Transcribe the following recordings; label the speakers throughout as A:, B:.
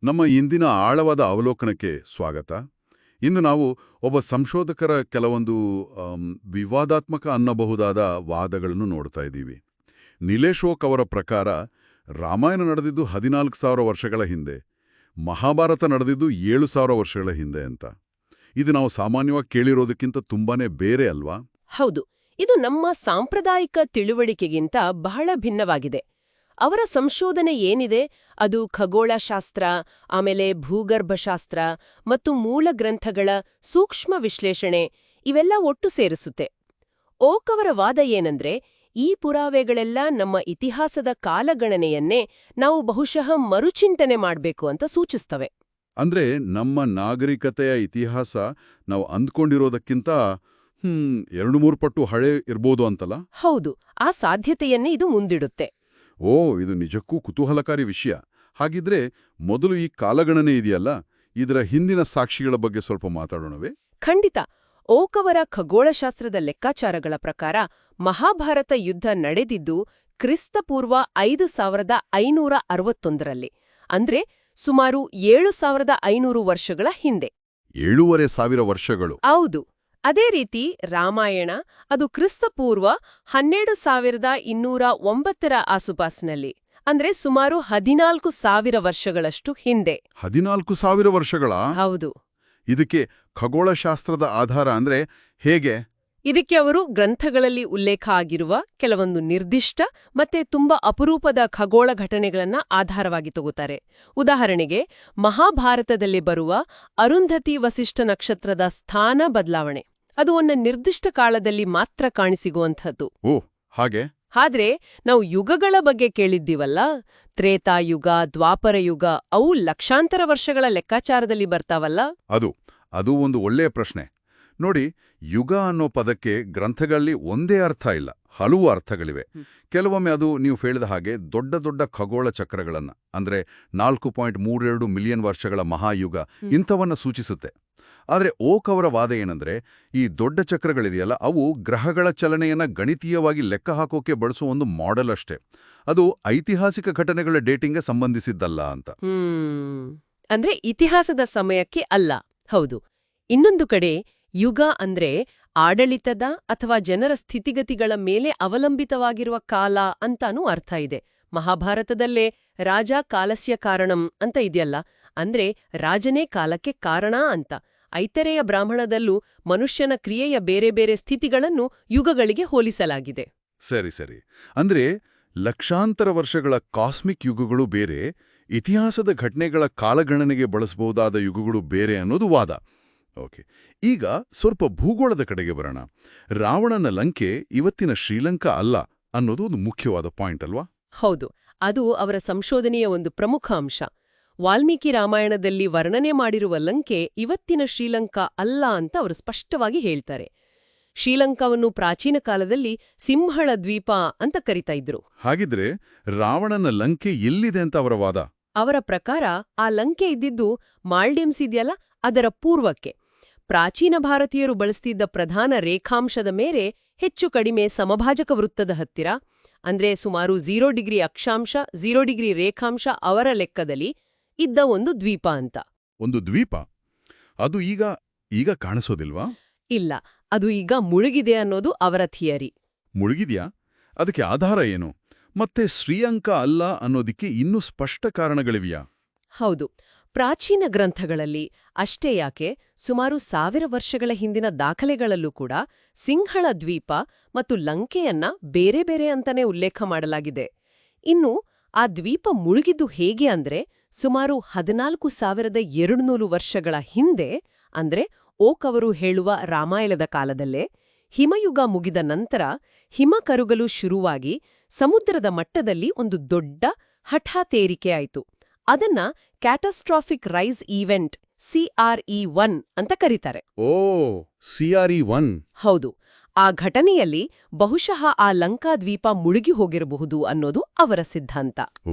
A: ನಮ್ಮ ಇಂದಿನ ಆಳವಾದ ಅವಲೋಕನಕ್ಕೆ ಸ್ವಾಗತ. ಇಂದು ನಾವು ಒಬ್ಬ ಸಂಶೋಧಕರ ಕೆಲವೊಂದು ವಿವಾದಾತ್ಮಕ ಅನ್ನಬಹುದಾದ ವಾದಗಳನ್ನು ನೋಡ್ತಾ ಇದ್ದೀವಿ. ನಿಲೇಶ್ ಓಕ್ ಅವರ ಪ್ರಕಾರ ರಾಮಾಯಣ ನಡೆದಿದ್ದು 14,000 ವರ್ಷಗಳ ಹಿಂದೆ, ಮಹಾಭಾರತ ನಡೆದಿದ್ದು 7,000 ವರ್ಷಗಳ ಹಿಂದೆ ಅಂತ. ಇದು ನಾವು ಸಾಮಾನ್ಯವಾಗಿ ಕೇಳಿರೋದಕ್ಕಿಂತ ತುಂಬಾನೇ ಬೇರೆ ಅಲ್ವಾ?
B: ಹೌದು, ಇದು ನಮ್ಮ ಸಾಂಪ್ರದಾಯಿಕ ತಿಳುವಳಿಕೆಗಿಂತ ಬಹಳ ಭಿನ್ನವಾಗಿದೆ. ಅವರ ಸಂಶೋಧನೆ ಏನಿದೆ ಅದು ಖಗೋಳಶಾಸ್ತ್ರ, ಆಮೇಲೆ ಭೂಗರ್ಭಶಾಸ್ತ್ರ ಮತ್ತು ಮೂಲ ಗ್ರಂಥಗಳ ಸೂಕ್ಷ್ಮ ವಿಶ್ಲೇಷಣೆ ಇವೆಲ್ಲ ಒಟ್ಟು ಸೇರಿಸುತ್ತೆ. ಓಕ್ ಅವರ ವಾದ ಏನಂದ್ರೆ, ಈ ಪುರಾವೆಗಳೆಲ್ಲ ನಮ್ಮ ಇತಿಹಾಸದ ಕಾಲಗಣನೆಯನ್ನೇ ನಾವು ಬಹುಶಃ ಮರುಚಿಂತನೆ ಮಾಡಬೇಕು ಅಂತ ಸೂಚಿಸ್ತವೆ.
A: ಅಂದ್ರೆ ನಮ್ಮ ನಾಗರಿಕತೆಯ ಇತಿಹಾಸ ನಾವು ಅಂದ್ಕೊಂಡಿರೋದಕ್ಕಿಂತ 2-3 ಪಟ್ಟು ಹಳೆ ಇರ್ಬೋದು ಅಂತಲ್ಲ?
B: ಹೌದು, ಆ ಸಾಧ್ಯತೆಯನ್ನೇ ಇದು ಮುಂದಿಡುತ್ತೆ.
A: ಓ, ಇದು ನಿಜಕ್ಕೂ ಕುತೂಹಲಕಾರಿ ವಿಷಯ. ಹಾಗಿದ್ರೆ ಮೊದಲು ಈ ಕಾಲಗಣನೆ ಇದೆಯಲ್ಲ, ಇದರ ಹಿಂದಿನ ಸಾಕ್ಷಿಗಳ ಬಗ್ಗೆ ಸ್ವಲ್ಪ ಮಾತಾಡೋಣವೇ?
B: ಖಂಡಿತ. ಓಕ್ ಅವರ ಖಗೋಳಶಾಸ್ತ್ರದ ಲೆಕ್ಕಾಚಾರಗಳ ಪ್ರಕಾರ ಮಹಾಭಾರತ ಯುದ್ಧ ನಡೆದಿದ್ದು ಕ್ರಿಸ್ತಪೂರ್ವ 5561ರಲ್ಲಿ, ಅಂದ್ರೆ ಸುಮಾರು 7,500 ವರ್ಷಗಳ ಹಿಂದೆ.
A: 7,500 ವರ್ಷಗಳು?
B: ಹೌದು. ಅದೇ ರೀತಿ ರಾಮಾಯಣ ಅದು ಕ್ರಿಸ್ತಪೂರ್ವ 12,209ರ ಆಸುಪಾಸಿನಲ್ಲಿ, ಅಂದ್ರೆ ಸುಮಾರು 14,000 ವರ್ಷಗಳಷ್ಟು ಹಿಂದೆ.
A: 14,000 ವರ್ಷಗಳಾ?
B: ಹೌದು.
A: ಇದಕ್ಕೆ ಖಗೋಳಶಾಸ್ತ್ರದ ಆಧಾರ ಅಂದ್ರೆ ಹೇಗೆ?
B: ಇದಕ್ಕೆ ಅವರು ಗ್ರಂಥಗಳಲ್ಲಿ ಉಲ್ಲೇಖ ಆಗಿರುವ ಕೆಲವೊಂದು ನಿರ್ದಿಷ್ಟ ಮತ್ತೆ ತುಂಬಾ ಅಪರೂಪದ ಖಗೋಳ ಘಟನೆಗಳನ್ನ ಆಧಾರವಾಗಿ ತಗೋತಾರೆ. ಉದಾಹರಣೆಗೆ, ಮಹಾಭಾರತದಲ್ಲಿ ಬರುವ ಅರುಂಧತಿ ವಸಿಷ್ಠ ನಕ್ಷತ್ರದ ಸ್ಥಾನ ಬದಲಾವಣೆ. ಅದು ಒಂದು ನಿರ್ದಿಷ್ಟ ಕಾಲದಲ್ಲಿ ಮಾತ್ರ ಕಾಣಿಸಿಗುವಂಥದ್ದು.
A: ಓ, ಹಾಗೆ?
B: ಆದ್ರೆ ನಾವು ಯುಗಗಳ ಬಗ್ಗೆ ಕೇಳಿದ್ದೀವಲ್ಲ, ತ್ರೇತಾಯುಗ, ದ್ವಾಪರಯುಗ, ಅವು ಲಕ್ಷಾಂತರ ವರ್ಷಗಳ ಲೆಕ್ಕಾಚಾರದಲ್ಲಿ ಬರ್ತಾವಲ್ಲ.
A: ಅದು ಒಂದು ಒಳ್ಳೆಯ ಪ್ರಶ್ನೆ. ನೋಡಿ, ಯುಗ ಅನ್ನೋ ಪದಕ್ಕೆ ಗ್ರಂಥಗಳಲ್ಲಿ ಒಂದೇ ಅರ್ಥ ಇಲ್ಲ, ಹಲವು ಅರ್ಥಗಳಿವೆ. ಕೆಲವೊಮ್ಮೆ ಅದು ನೀವು ಹೇಳಿದ ಹಾಗೆ ದೊಡ್ಡ ದೊಡ್ಡ ಖಗೋಳ ಚಕ್ರಗಳನ್ನ, ಅಂದ್ರೆ 4.32 ಮಿಲಿಯನ್ ವರ್ಷಗಳ ಮಹಾಯುಗ ಇಂಥವನ್ನ ಸೂಚಿಸುತ್ತೆ. ಆದರೆ ಓಕ್ ಅವರ ವಾದ ಏನಂದ್ರೆ, ಈ ದೊಡ್ಡ ಚಕ್ರಗಳಿದೆಯಲ್ಲ, ಅವು ಗ್ರಹಗಳ ಚಲನೆಯನ್ನ ಗಣಿತೀಯವಾಗಿ ಲೆಕ್ಕ ಹಾಕೋಕೆ ಬಳಸುವ ಒಂದು ಮಾಡೆಲ್ ಅಷ್ಟೇ. ಅದು ಐತಿಹಾಸಿಕ ಘಟನೆಗಳ ಡೇಟಿಂಗ್ಗೆ ಸಂಬಂಧಿಸಿದ್ದಲ್ಲ ಅಂತ.
B: ಅಂದ್ರೆ ಇತಿಹಾಸದ ಸಮಯಕ್ಕೆ ಅಲ್ಲ. ಹೌದು. ಇನ್ನೊಂದು ಕಡೆ ಯುಗ ಅಂದ್ರೆ ಆಡಳಿತದ ಅಥವಾ ಜನರ ಸ್ಥಿತಿಗತಿಗಳ ಮೇಲೆ ಅವಲಂಬಿತವಾಗಿರುವ ಕಾಲ ಅಂತಾನೂ ಅರ್ಥ ಇದೆ. ಮಹಾಭಾರತದಲ್ಲೇ ರಾಜ ಕಾಲಸ್ಯ ಕಾರಣಂ ಅಂತ ಇದೆಯಲ್ಲ, ಅಂದ್ರೆ ರಾಜನೇ ಕಾಲಕ್ಕೆ ಕಾರಣ ಅಂತ. ಐತರೇಯ ಬ್ರಾಹ್ಮಣದಲ್ಲೂ ಮನುಷ್ಯನ ಕ್ರಿಯೆಯ ಬೇರೆ ಬೇರೆ ಸ್ಥಿತಿಗಳನ್ನು ಯುಗಗಳಿಗೆ ಹೋಲಿಸಲಾಗಿದೆ.
A: ಸರಿ. ಅಂದ್ರೆ ಲಕ್ಷಾಂತರ ವರ್ಷಗಳ ಕಾಸ್ಮಿಕ್ ಯುಗಗಳು ಬೇರೆ, ಇತಿಹಾಸದ ಘಟನೆಗಳ ಕಾಲಗಣನೆಗೆ ಬಳಸಬಹುದಾದ ಯುಗಗಳು ಬೇರೆ ಅನ್ನೋದು ವಾದ. ಓಕೆ, ಈಗ ಸ್ವಲ್ಪ ಭೂಗೋಳದ ಕಡೆಗೆ ಬರೋಣ. ರಾವಣನ ಲಂಕೆ ಇವತ್ತಿನ ಶ್ರೀಲಂಕಾ ಅಲ್ಲ ಅನ್ನೋದು ಒಂದು ಮುಖ್ಯವಾದ ಪಾಯಿಂಟ್ ಅಲ್ವಾ?
B: ಹೌದು, ಅದು ಅವರ ಸಂಶೋಧನೆಯ ಒಂದು ಪ್ರಮುಖ ಅಂಶ. ವಾಲ್ಮೀಕಿ ರಾಮಾಯಣದಲ್ಲಿ ವರ್ಣನೆ ಮಾಡಿರುವ ಲಂಕೆ ಇವತ್ತಿನ ಶ್ರೀಲಂಕಾ ಅಲ್ಲ ಅಂತ ಅವರು ಸ್ಪಷ್ಟವಾಗಿ ಹೇಳ್ತಾರೆ. ಶ್ರೀಲಂಕಾವನ್ನು ಪ್ರಾಚೀನ ಕಾಲದಲ್ಲಿ ಸಿಂಹಳ ದ್ವೀಪ ಅಂತ ಕರಿತಾ ಇದ್ರು.
A: ಹಾಗಿದ್ರೆ ರಾವಣನ ಲಂಕೆ ಎಲ್ಲಿದೆ ಅಂತ ಅವರ ವಾದ?
B: ಅವರ ಪ್ರಕಾರ ಆ ಲಂಕೆ ಇದ್ದಿದ್ದು ಮಾಲ್ಡೀವ್ಸ್ ಇದೆಯಲ್ಲ, ಅದರ ಪೂರ್ವಕ್ಕೆ. ಪ್ರಾಚೀನ ಭಾರತೀಯರು ಬಳಸ್ತಿದ್ದ ಪ್ರಧಾನ ರೇಖಾಂಶದ ಮೇರೆ ಹೆಚ್ಚು ಕಡಿಮೆ ಸಮಭಾಜಕ ವೃತ್ತದ ಹತ್ತಿರ, ಅಂದ್ರೆ ಸುಮಾರು 0 ಡಿಗ್ರಿ ಅಕ್ಷಾಂಶ 0 ಡಿಗ್ರಿ ರೇಖಾಂಶ ಅವರ ಲೆಕ್ಕದಲ್ಲಿ ಇದ್ದ ಒಂದು ದ್ವೀಪ ಅಂತ.
A: ಒಂದು ದ್ವೀಪ? ಅದು ಈಗ ಕಾಣಿಸೋದಿಲ್ವಾ?
B: ಇಲ್ಲ, ಅದು ಈಗ ಮುಳುಗಿದೆ ಅನ್ನೋದು ಅವರ ಥಿಯರಿ.
A: ಮುಳುಗಿದ್ಯಾ? ಅದಕ್ಕೆ ಆಧಾರ ಏನು? ಮತ್ತೆ ಶ್ರೀಲಂಕಾ ಅಲ್ಲ ಅನ್ನೋದಿಕ್ಕೆ ಇನ್ನೂ ಸ್ಪಷ್ಟ ಕಾರಣಗಳಿವೆಯಾ?
B: ಹೌದು, ಪ್ರಾಚೀನ ಗ್ರಂಥಗಳಲ್ಲಿ ಅಷ್ಟೇ ಯಾಕೆ ಸುಮಾರು 1000 ವರ್ಷಗಳ ಹಿಂದಿನ ದಾಖಲೆಗಳಲ್ಲೂ ಕೂಡ ಸಿಂಹಳ ದ್ವೀಪ ಮತ್ತು ಲಂಕೆಯನ್ನ ಬೇರೆ ಬೇರೆ ಅಂತಾನೆ ಉಲ್ಲೇಖ ಮಾಡಲಾಗಿದೆ. ಇನ್ನು ಆ ದ್ವೀಪ ಮುಳುಗಿದ್ದು ಹೇಗೆ ಅಂದ್ರೆ ಸುಮಾರು 14,200 ವರ್ಷಗಳ ಹಿಂದೆ, ಅಂದ್ರೆ ಓಕ್ ಅವರು ಹೇಳುವ ರಾಮಾಯಣದ ಕಾಲದಲ್ಲೇ. ಹಿಮಯುಗ ಮುಗಿದ ನಂತರ ಹಿಮ ಕರಗಲು ಶುರುವಾಗಿ ಸಮುದ್ರದ ಮಟ್ಟದಲ್ಲಿ ಒಂದು ದೊಡ್ಡ ಹಠಾತ್ತೇರಿಕೆ ಆಯಿತು. ಅದನ್ನ ಕ್ಯಾಟಸ್ಟ್ರಾಫಿಕ್ ರೈಸ್ ಈವೆಂಟ್ CRE1 ಅಂತ ಕರೀತಾರೆ.
A: ಓ, CRE1.
B: ಹೌದು. ಆ ಘಟನೆಯಲ್ಲಿ ಬಹುಶಃ ಆ ಲಂಕಾ ದ್ವೀಪ ಮುಳುಗಿ ಹೋಗಿರಬಹುದು ಅನ್ನೋದು ಅವರ ಸಿದ್ಧಾಂತ.
A: ಓ,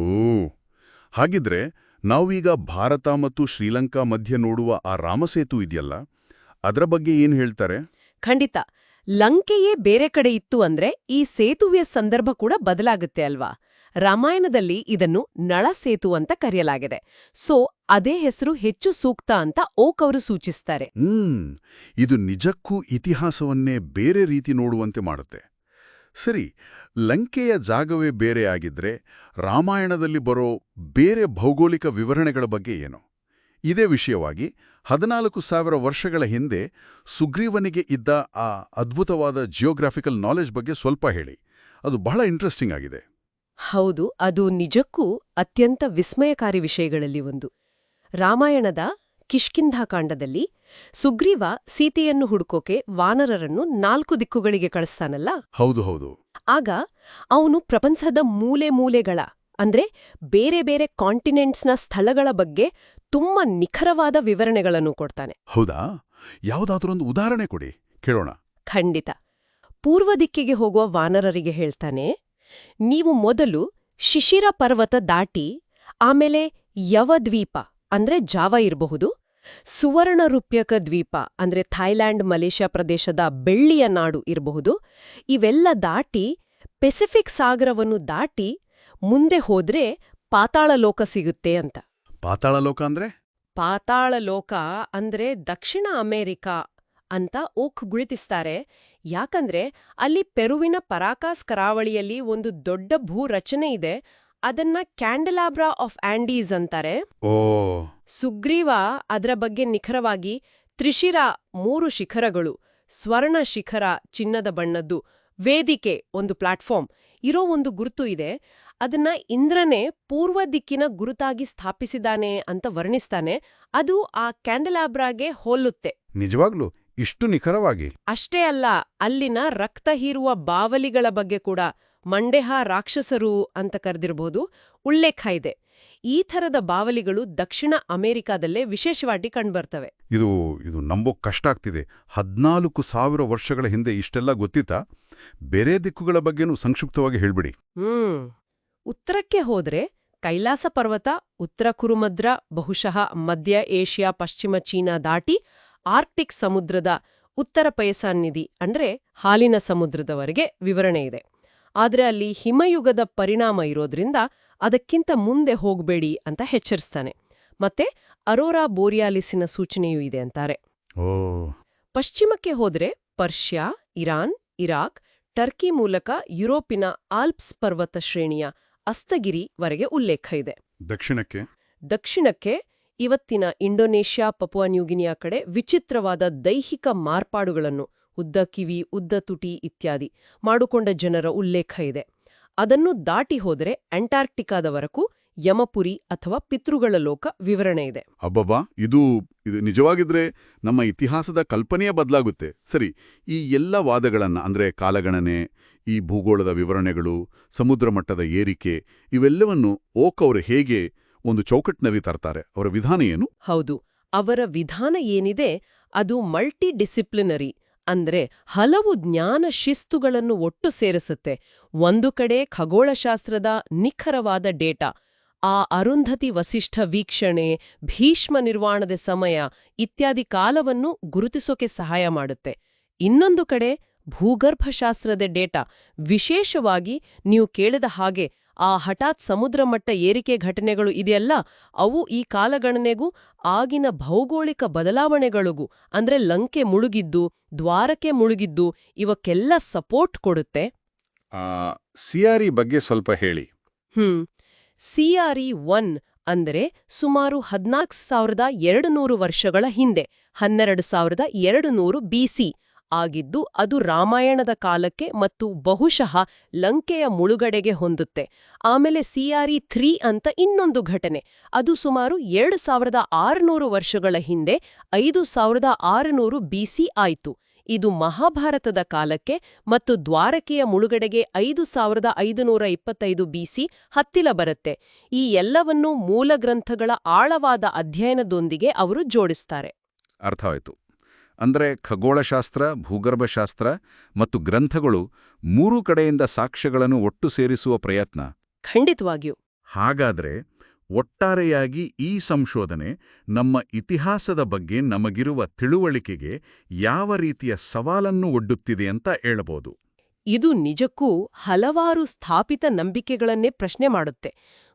A: ಹಾಗಿದ್ರೆ ನಾವೀಗ ಭಾರತ ಮತ್ತು ಶ್ರೀಲಂಕಾ ಮಧ್ಯೆ ನೋಡುವ ಆ ರಾಮಸೇತು ಇದೆಯಲ್ಲ, ಅದರ ಬಗ್ಗೆ ಏನ್ ಹೇಳ್ತಾರೆ?
B: ಖಂಡಿತ. ಲಂಕೆಯೇ ಬೇರೆ ಕಡೆ ಇತ್ತು ಅಂದ್ರೆ ಈ ಸೇತುವೆಯ ಸಂದರ್ಭ ಕೂಡ ಬದಲಾಗುತ್ತೆ ಅಲ್ವಾ? ರಾಮಾಯಣದಲ್ಲಿ ಇದನ್ನು ನಳ ಸೇತು ಅಂತ ಕರೆಯಲಾಗಿದೆ. ಸೊ ಅದೇ ಹೆಸರು ಹೆಚ್ಚು ಸೂಕ್ತ ಅಂತ ಓಕ್ ಅವರು ಸೂಚಿಸ್ತಾರೆ.
A: ಇದು ನಿಜಕ್ಕೂ ಇತಿಹಾಸವನ್ನೇ ಬೇರೆ ರೀತಿ ನೋಡುವಂತೆ ಮಾಡುತ್ತೆ. ಸರಿ, ಲಂಕೆಯ ಜಾಗವೇ ಬೇರೆ ಆಗಿದ್ರೆ ರಾಮಾಯಣದಲ್ಲಿ ಬರೋ ಬೇರೆ ಭೌಗೋಳಿಕ ವಿವರಣೆಗಳ ಬಗ್ಗೆ ಏನು? ಇದೇ ವಿಷಯವಾಗಿ 14,000 ವರ್ಷಗಳ ಹಿಂದೆ ಸುಗ್ರೀವನಿಗೆ ಇದ್ದ ಆ ಅದ್ಭುತವಾದ ಜಿಯೋಗ್ರಾಫಿಕಲ್ ನಾಲೆಜ್ ಬಗ್ಗೆ ಸ್ವಲ್ಪ ಹೇಳಿ. ಅದು ಬಹಳ ಇಂಟ್ರೆಸ್ಟಿಂಗ್ ಆಗಿದೆ.
B: ಹೌದು, ಅದು ನಿಜಕ್ಕೂ ಅತ್ಯಂತ ವಿಸ್ಮಯಕಾರಿ ವಿಷಯಗಳಲ್ಲಿ ಒಂದು. ರಾಮಾಯಣದ ಕಿಷ್ಕಿಂಧಾಕಾಂಡದಲ್ಲಿ ಸುಗ್ರೀವ ಸೀತೆಯನ್ನು ಹುಡುಕೋಕೆ ವಾನರರನ್ನು 4 ದಿಕ್ಕುಗಳಿಗೆ ಕಳಿಸ್ತಾನಲ್ಲ.
A: ಹೌದು.
B: ಆಗ ಅವನು ಪ್ರಪಂಚದ ಮೂಲೆ ಮೂಲೆಗಳ ಅಂದ್ರೆ ಬೇರೆ ಬೇರೆ ಕಾಂಟಿನೆಂಟ್ಸ್ನ ಸ್ಥಳಗಳ ಬಗ್ಗೆ ತುಂಬಾ ನಿಖರವಾದ ವಿವರಣೆಗಳನ್ನು ಕೊಡ್ತಾನೆ.
A: ಹೌದಾ? ಯಾವುದಾದ್ರೊಂದು ಉದಾಹರಣೆ ಕೊಡಿ, ಕೇಳೋಣ.
B: ಖಂಡಿತ. ಪೂರ್ವ ದಿಕ್ಕಿಗೆ ಹೋಗುವ ವಾನರರಿಗೆ ಹೇಳ್ತಾನೆ, ನೀವು ಮೊದಲು ಶಿಶಿರ ಪರ್ವತ ದಾಟಿ ಆಮೇಲೆ ಯವದ್ವೀಪ ಅಂದ್ರೆ ಜಾವ ಇರಬಹುದು, ಸುವರ್ಣರುಪ್ಯಕ ದ್ವೀಪ ಅಂದ್ರೆ ಥೈಲ್ಯಾಂಡ್ ಮಲೇಷ್ಯಾ ಪ್ರದೇಶದ ಬೆಳ್ಳಿಯ ನಾಡು ಇರಬಹುದು, ಇವೆಲ್ಲ ದಾಟಿ ಪೆಸಿಫಿಕ್ ಸಾಗರವನ್ನು ದಾಟಿ ಮುಂದೆ ಹೋದ್ರೆ ಪಾತಾಳ ಲೋಕ ಸಿಗುತ್ತೆ ಅಂತ.
A: ಪಾತಾಳ ಲೋಕ ಅಂದ್ರೆ?
B: ಪಾತಾಳ ಲೋಕ ಅಂದ್ರೆ ದಕ್ಷಿಣ ಅಮೆರಿಕಾ ಅಂತ ಓಕ್ ಗುರುತಿಸ್ತಾರೆ. ಯಾಕಂದ್ರೆ ಅಲ್ಲಿ ಪೆರುವಿನ ಪರಾಕಾಸ್ ಕರಾವಳಿಯಲ್ಲಿ ಒಂದು ದೊಡ್ಡ ಭೂ ರಚನೆ ಇದೆ. ಅದನ್ನ ಕ್ಯಾಂಡಲಾಬ್ರಾ ಆಫ್ ಆಂಡೀಸ್ ಅಂತಾರೆ. ಸುಗ್ರೀವ ಅದರ ಬಗ್ಗೆ ನಿಖರವಾಗಿ ತ್ರಿಶಿರ 3 ಶಿಖರಗಳು, ಸ್ವರ್ಣ ಶಿಖರ ಚಿನ್ನದ ಬಣ್ಣದ್ದು, ವೇದಿಕೆ ಒಂದು ಪ್ಲಾಟ್ಫಾರ್ಮ್ ಇರೋ ಒಂದು ಗುರುತು ಇದೆ. ಅದನ್ನ ಇಂದ್ರನೇ ಪೂರ್ವ ದಿಕ್ಕಿನ ಗುರುತಾಗಿ ಸ್ಥಾಪಿಸಿದಾನೆ ಅಂತ ವರ್ಣಿಸ್ತಾನೆ. ಅದು ಆ ಕ್ಯಾಂಡಲಾಬ್ರಾಗೆ ಹೋಲುತ್ತೆ.
A: ನಿಜವಾಗ್ಲೂ ಇಷ್ಟು ನಿಖರವಾಗಿ?
B: ಅಷ್ಟೇ ಅಲ್ಲ, ಅಲ್ಲಿನ ರಕ್ತ ಹೀರುವ ಬಾವಲಿಗಳ ಬಗ್ಗೆ ಕೂಡ, ಮಂಡೆಹ ರಾಕ್ಷಸರು ಅಂತ ಕರೆದಿರಬಹುದು, ಉಲ್ಲೇಖ ಇದೆ. ಈ ಥರದ ಬಾವಲಿಗಳು ದಕ್ಷಿಣ ಅಮೆರಿಕಾದಲ್ಲೇ ವಿಶೇಷವಾಗಿ ಕಂಡುಬರ್ತವೆ.
A: ಇದು ನಂಬೋಕ್ ಕಷ್ಟ ಆಗ್ತಿದೆ. 14,000 ವರ್ಷಗಳ ಹಿಂದೆ ಇಷ್ಟೆಲ್ಲ ಗೊತ್ತಿತ್ತಾ? ಬೇರೆ ದಿಕ್ಕುಗಳ ಬಗ್ಗೆನೂ ಸಂಕ್ಷಿಪ್ತವಾಗಿ ಹೇಳ್ಬಿಡಿ.
B: ಉತ್ತರಕ್ಕೆ ಹೋದ್ರೆ ಕೈಲಾಸ ಪರ್ವತ, ಉತ್ತರ ಕುರುಮದ್ರ, ಬಹುಶಃ ಮಧ್ಯ ಏಷ್ಯಾ, ಪಶ್ಚಿಮ ಚೀನಾ ದಾಟಿ ಆರ್ಕ್ಟಿಕ್ ಸಮುದ್ರದ ಉತ್ತರ ಪಯಸಾನ್ನಿಧಿ ಅಂದ್ರೆ ಹಾಲಿನ ಸಮುದ್ರದವರೆಗೆ ವಿವರಣೆ ಇದೆ. ಆದ್ರೆ ಅಲ್ಲಿ ಹಿಮಯುಗದ ಪರಿಣಾಮ ಇರೋದ್ರಿಂದ ಅದಕ್ಕಿಂತ ಮುಂದೆ ಹೋಗ್ಬೇಡಿ ಅಂತ ಎಚ್ಚರಿಸ್ತಾನೆ. ಮತ್ತೆ ಅರೋರಾ ಬೋರಿಯಾಲಿಸಿನ ಸೂಚನೆಯೂ ಇದೆ ಅಂತಾರೆ. ಪಶ್ಚಿಮಕ್ಕೆ ಹೋದ್ರೆ ಪರ್ಷ್ಯಾ, ಇರಾನ್, ಇರಾಕ್, ಟರ್ಕಿ ಮೂಲಕ ಯುರೋಪಿನ ಆಲ್ಪ್ಸ್ ಪರ್ವತ ಶ್ರೇಣಿಯ ಅಸ್ತಗಿರಿವರೆಗೆ ಉಲ್ಲೇಖ ಇದೆ. ದಕ್ಷಿಣಕ್ಕೆ ಇವತ್ತಿನ ಇಂಡೋನೇಷ್ಯಾ, ಪಪುವಾ ನ್ಯೂಗಿನಿಯಾ ಕಡೆ ವಿಚಿತ್ರವಾದ ದೈಹಿಕ ಮಾರ್ಪಾಡುಗಳನ್ನು, ಉದ್ದ ಕಿವಿ, ಉದ್ದ ತುಟಿ ಇತ್ಯಾದಿ ಮಾಡಿಕೊಂಡ ಜನರ ಉಲ್ಲೇಖ ಇದೆ. ಅದನ್ನು ದಾಟಿ ಹೋದರೆ ಅಂಟಾರ್ಕ್ಟಿಕಾದವರೆಗೂ ಯಮಪುರಿ ಅಥವಾ ಪಿತೃಗಳ ಲೋಕ ವಿವರಣೆ ಇದೆ.
A: ಅಬ್ಬಬ್ಬಾ, ಇದು ನಿಜವಾಗಿದ್ರೆ ನಮ್ಮ ಇತಿಹಾಸದ ಕಲ್ಪನೆಯೇ ಬದಲಾಗುತ್ತೆ. ಸರಿ, ಈ ಎಲ್ಲ ವಾದಗಳನ್ನ ಅಂದ್ರೆ ಕಾಲಗಣನೆ, ಈ ಭೂಗೋಳದ ವಿವರಣೆಗಳು, ಸಮುದ್ರ ಮಟ್ಟದ ಏರಿಕೆ, ಇವೆಲ್ಲವನ್ನು ಓಕ್ ಅವರು ಹೇಗೆ ಒಂದು ಚೌಕಟ್ಟಿನಲ್ಲಿ ತರ್ತಾರೆ? ಅವರ ವಿಧಾನ ಏನು?
B: ಹೌದು, ಅವರ ವಿಧಾನ ಏನಿದೆ ಅದು ಮಲ್ಟಿ ಡಿಸಿಪ್ಲಿನರಿ, ಅಂದ್ರೆ ಹಲವು ಜ್ಞಾನ ಶಿಸ್ತುಗಳನ್ನು ಒಟ್ಟು ಸೇರಿಸುತ್ತೆ. ಒಂದು ಕಡೆ ಖಗೋಳಶಾಸ್ತ್ರದ ನಿಖರವಾದ ಡೇಟಾ, ಆ ಅರುಂಧತಿ ವಸಿಷ್ಠ ವೀಕ್ಷಣೆ, ಭೀಷ್ಮ ನಿರ್ವಾಣದ ಸಮಯ ಇತ್ಯಾದಿ ಕಾಲವನ್ನು ಗುರುತಿಸೋಕೆ ಸಹಾಯ ಮಾಡುತ್ತೆ. ಇನ್ನೊಂದು ಕಡೆ ಭೂಗರ್ಭಶಾಸ್ತ್ರದ ಡೇಟಾ, ವಿಶೇಷವಾಗಿ ನೀವು ಕೇಳಿದ ಹಾಗೆ ಆ ಹಠಾತ್ ಸಮುದ್ರ ಮಟ್ಟ ಏರಿಕೆ ಘಟನೆಗಳು ಇದೆಯಲ್ಲ, ಅವು ಈ ಕಾಲಗಣನೆಗೂ ಆಗಿನ ಭೌಗೋಳಿಕ ಬದಲಾವಣೆಗಳಿಗೂ ಅಂದ್ರೆ ಲಂಕೆ ಮುಳುಗಿದ್ದು, ದ್ವಾರಕೆ ಮುಳುಗಿದ್ದು ಇವಕ್ಕೆಲ್ಲ ಸಪೋರ್ಟ್ ಕೊಡುತ್ತೆ.
A: ಸಿಆರ್ಇ ಬಗ್ಗೆ ಸ್ವಲ್ಪ ಹೇಳಿ.
B: CRE-1 ಅಂದರೆ ಸುಮಾರು 14,200 ವರ್ಷಗಳ ಹಿಂದೆ, 12,200 BC ಆಗಿದ್ದು, ಅದು ರಾಮಾಯಣದ ಕಾಲಕ್ಕೆ ಮತ್ತು ಬಹುಶಃ ಲಂಕೆಯ ಮುಳುಗಡೆಗೆ ಹೊಂದುತ್ತೆ. ಆಮೇಲೆ CRE-3 ಅಂತ ಇನ್ನೊಂದು ಘಟನೆ, ಅದು ಸುಮಾರು 2,600 ವರ್ಷಗಳ ಹಿಂದೆ 5,600 BC ಆಯಿತು. ಇದು ಮಹಾಭಾರತದ ಕಾಲಕ್ಕೆ ಮತ್ತು ದ್ವಾರಕೆಯ ಮುಳುಗಡೆಗೆ 5,525 BC ಹತ್ತಿರ ಬರುತ್ತೆ. ಈ ಎಲ್ಲವನ್ನೂ ಮೂಲ ಗ್ರಂಥಗಳ ಆಳವಾದ ಅಧ್ಯಯನದೊಂದಿಗೆ ಅವರು ಜೋಡಿಸ್ತಾರೆ.
A: ಅರ್ಥವಾಯಿತು. ಅಂದ್ರೆ ಖಗೋಳಶಾಸ್ತ್ರ, ಭೂಗರ್ಭಶಾಸ್ತ್ರ ಮತ್ತು ಗ್ರಂಥಗಳು 3 ಕಡೆಯಿಂದ ಸಾಕ್ಷ್ಯಗಳನ್ನು ಒಟ್ಟು ಸೇರಿಸುವ ಪ್ರಯತ್ನ.
B: ಖಂಡಿತವಾಗಿಯೂ.
A: ಹಾಗಾದ್ರೆ ಒಟ್ಟಾರೆಯಾಗಿ ಈ ಸಂಶೋಧನೆ ನಮ್ಮ ಇತಿಹಾಸದ ಬಗ್ಗೆ ನಮಗಿರುವ ತಿಳುವಳಿಕೆಗೆ ಯಾವ ರೀತಿಯ ಸವಾಲನ್ನು ಒಡ್ಡುತ್ತಿದೆ ಅಂತ ಹೇಳಬಹುದು?
B: ಇದು ನಿಜಕ್ಕೂ ಹಲವಾರು ಸ್ಥಾಪಿತ ನಂಬಿಕೆಗಳನ್ನೇ ಪ್ರಶ್ನೆ ಮಾಡುತ್ತೆ.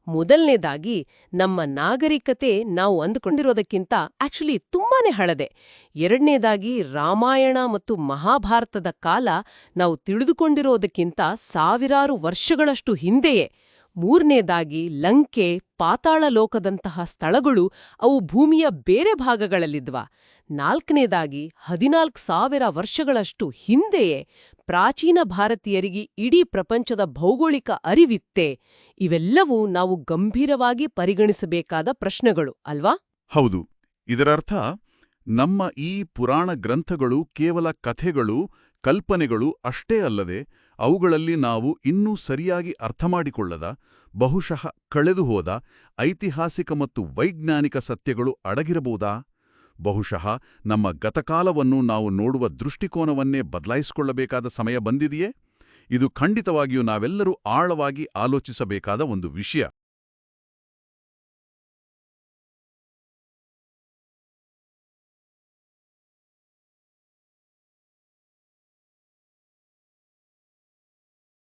B: ಮೊದಲನೇದಾಗಿ, ನಮ್ಮ ನಾಗರಿಕತೆ ನಾವು ಅಂದುಕೊಂಡಿರೋದಕ್ಕಿಂತ ಆಕ್ಚುಲಿ ತುಂಬಾನೇ ಹಳದೆ. ಎರಡನೇದಾಗಿ, ರಾಮಾಯಣ ಮತ್ತು ಮಹಾಭಾರತದ ಕಾಲ ನಾವು ತಿಳಿದುಕೊಂಡಿರೋದಕ್ಕಿಂತ ಸಾವಿರಾರು ವರ್ಷಗಳಷ್ಟು ಹಿಂದೆಯೇ. ಮೂರನೇದಾಗಿ, ಲಂಕೆ, ಪಾತಾಳ ಲೋಕದಂತಹ ಸ್ಥಳಗಳು ಅವು ಭೂಮಿಯ ಬೇರೆ ಭಾಗಗಳಲ್ಲಿದ್ವಾ. ನಾಲ್ಕನೇದಾಗಿ, 14,000 ವರ್ಷಗಳಷ್ಟು ಹಿಂದೆಯೇ ಪ್ರಾಚೀನ ಭಾರತೀಯರಿಗೆ ಇಡೀ ಪ್ರಪಂಚದ ಭೌಗೋಳಿಕ ಅರಿವಿತ್ತೆ. ಇವೆಲ್ಲವೂ ನಾವು ಗಂಭೀರವಾಗಿ ಪರಿಗಣಿಸಬೇಕಾದ ಪ್ರಶ್ನೆಗಳು ಅಲ್ವಾ?
C: ಹೌದು. ಇದರರ್ಥ ನಮ್ಮ ಈ ಪುರಾಣ ಗ್ರಂಥಗಳು ಕೇವಲ ಕಥೆಗಳು, ಕಲ್ಪನೆಗಳು ಅಷ್ಟೇ ಅಲ್ಲದೆ ಅವುಗಳಲ್ಲಿ ನಾವು ಇನ್ನೂ ಸರಿಯಾಗಿ ಅರ್ಥಮಾಡಿಕೊಳ್ಳದ, ಬಹುಶಃ ಕಳೆದುಹೋದ ಐತಿಹಾಸಿಕ ಮತ್ತು ವೈಜ್ಞಾನಿಕ ಸತ್ಯಗಳು ಅಡಗಿರಬಹುದಾ? ಬಹುಶಃ ನಮ್ಮ ಗತಕಾಲವನ್ನು ನಾವು ನೋಡುವ ದೃಷ್ಟಿಕೋನವನ್ನೇ ಬದಲಾಯಿಸಿಕೊಳ್ಳಬೇಕಾದ ಸಮಯ ಬಂದಿದೆಯೇ? ಇದು ಖಂಡಿತವಾಗಿಯೂ ನಾವೆಲ್ಲರೂ ಆಳವಾಗಿ ಆಲೋಚಿಸಬೇಕಾದ ಒಂದು ವಿಷಯ.